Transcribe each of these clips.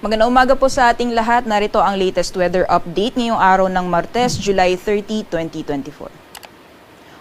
Magandang umaga po sa ating lahat. Narito ang latest weather update ngayong araw ng Martes, July 30, 2024.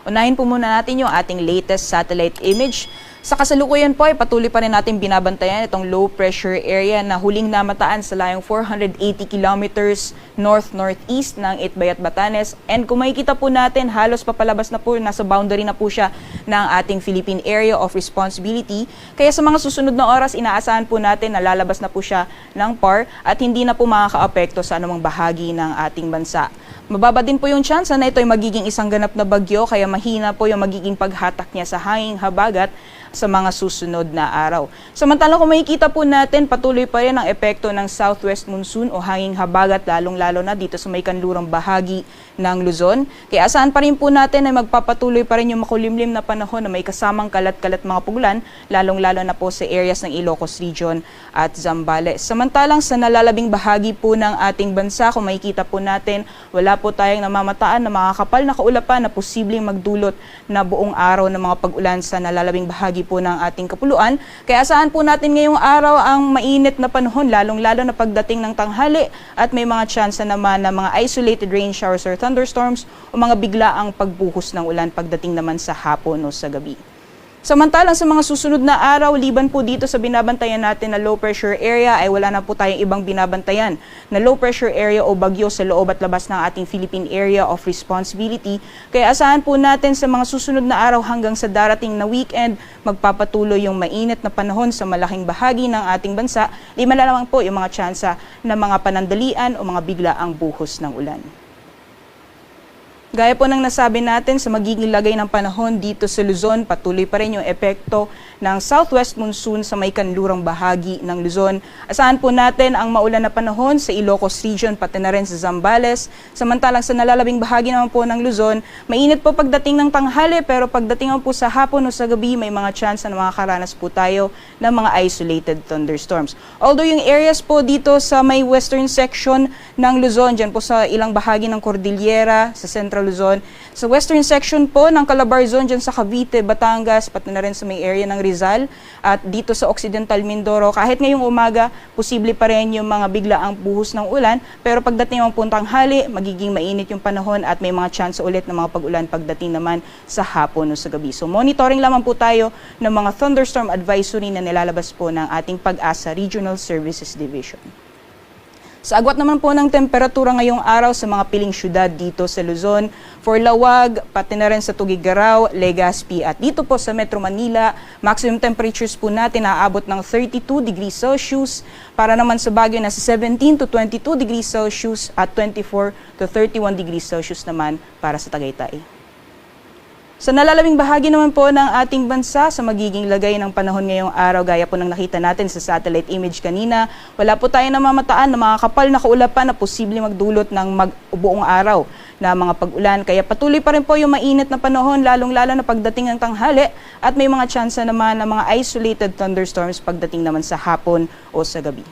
Unahin po muna natin yung ating latest satellite image. Sa kasalukuyan po ay patuloy pa rin natin binabantayan itong low pressure area na huling namataan sa layong 480 kilometers north-northeast ng Itbayat, Batanes. And kung makikita po natin, halos papalabas na po, nasa boundary na po siya ng ating Philippine Area of Responsibility. Kaya sa mga susunod na oras, inaasahan po natin na lalabas na po siya ng PAR at hindi na po makakaapekto sa anumang bahagi ng ating bansa. Mababa din po yung tsansa na ito ay magiging isang ganap na bagyo, kaya mahina po yung magiging paghatak niya sa hanging habagat sa mga susunod na araw. Samantalang kung makikita po natin, patuloy pa rin ang epekto ng southwest monsoon o hanging habagat, lalong-lalo na dito sa may kanlurang bahagi ng Luzon. Kaya asahan pa rin po natin na magpapatuloy pa rin yung makulimlim na panahon na may kasamang kalat-kalat mga pugulan, lalong-lalo na po sa areas ng Ilocos Region at Zambales. Samantalang sa nalalabing bahagi po ng ating bansa, kung makikita po natin, wala po tayong namamataan na makakapal na kaulapan na posibleng magdulot na buong araw ng mga pag-ulan sa nalalabing bahagi po ng ating kapuluan. Kaya asahan po natin ngayong araw ang mainit na panahon, lalong-lalo na pagdating ng tanghali at may mga tsansa naman na mga isolated rain showers or thunderstorms o mga biglaang pagbuhos ng ulan pagdating naman sa hapon o sa gabi. Samantalang sa mga susunod na araw, liban po dito sa binabantayan natin na low pressure area, ay wala na po tayong ibang binabantayan na low pressure area o bagyo sa loob at labas ng ating Philippine Area of Responsibility. Kaya asahan po natin sa mga susunod na araw hanggang sa darating na weekend, magpapatuloy yung mainit na panahon sa malaking bahagi ng ating bansa. Lima na lamang po yung mga tsansa ng mga panandalian o mga biglaang buhos ng ulan. Gaya po ng nasabi natin, sa magiging lagay ng panahon dito sa Luzon, patuloy pa rin yung epekto ng southwest monsoon sa may kanlurang bahagi ng Luzon. Asahan po natin ang maulan na panahon sa Ilocos Region, pati na rin sa Zambales. Samantalang sa nalalabing bahagi naman po ng Luzon, mainit po pagdating ng tanghali, pero pagdating naman po sa hapon o sa gabi, may mga chance na makakaranas po tayo ng mga isolated thunderstorms. Although yung areas po dito sa may western section ng Luzon, dyan po sa ilang bahagi ng Cordillera, sa Central Luzon. Sa western section po ng Calabar Zone dyan sa Cavite, Batangas, pati na rin sa may area ng Rizal at dito sa Occidental Mindoro, kahit ngayong umaga, posible pa rin yung mga biglaang buhos ng ulan, pero pagdating ng puntang hali, magiging mainit yung panahon at may mga chance ulit ng mga pag-ulan pagdating naman sa hapon o sa gabi. So monitoring lamang po tayo ng mga thunderstorm advisory na nilalabas po ng ating Pag-asa Regional Services Division. Sa agwat naman po ng temperatura ngayong araw sa mga piling syudad dito sa Luzon, for Lawag, pati na rin sa Tugigaraw, Legazpi at dito po sa Metro Manila, maximum temperatures po natin naaabot ng 32 degrees Celsius, para naman sa Baguio nasa 17 to 22 degrees Celsius at 24 to 31 degrees Celsius naman para sa Tagaytay. Sa nalalabing bahagi naman po ng ating bansa, sa magiging lagay ng panahon ngayong araw, gaya po ng nakita natin sa satellite image kanina, wala po tayong namamataan na mga kapal na kaulapan na posibleng magdulot ng buong araw na mga pag-ulan. Kaya patuloy pa rin po yung mainit na panahon, lalong-lalo na pagdating ng tanghali at may mga tsansa naman ng mga isolated thunderstorms pagdating naman sa hapon o sa gabi.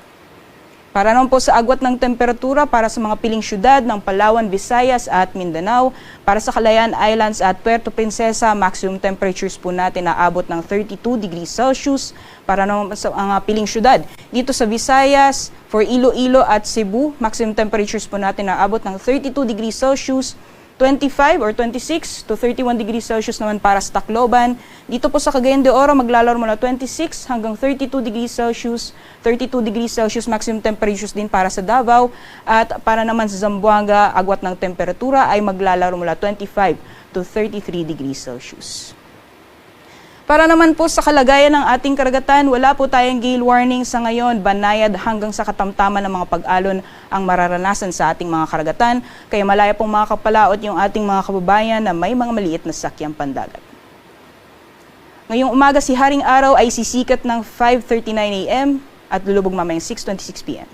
Para naman po sa agwat ng temperatura para sa mga piling syudad ng Palawan, Visayas at Mindanao, para sa Calayan Islands at Puerto Princesa, maximum temperatures po natin naabot ng 32 degrees Celsius. Para naman sa mga piling syudad dito sa Visayas, for Iloilo at Cebu, maximum temperatures po natin naabot ng 32 degrees Celsius. 25 or 26 to 31 degrees Celsius naman para sa Tacloban. Dito po sa Cagayan de Oro, maglalaro mula 26 hanggang 32 degrees Celsius. 32 degrees Celsius maximum temperatures din para sa Davao. At para naman sa Zamboanga, agwat ng temperatura ay maglalaro mula 25 to 33 degrees Celsius. Para naman po sa kalagayan ng ating karagatan, wala po tayong gale warning sa ngayon, banayad hanggang sa katamtaman ng mga pag-alon ang mararanasan sa ating mga karagatan, kaya malaya pong makakapalaot yung ating mga kababayan na may mga maliit na sakyang pandagat. Ngayong umaga si Haring Araw ay sisikat ng 5:39 AM at lulubog mamayang 6:26 PM.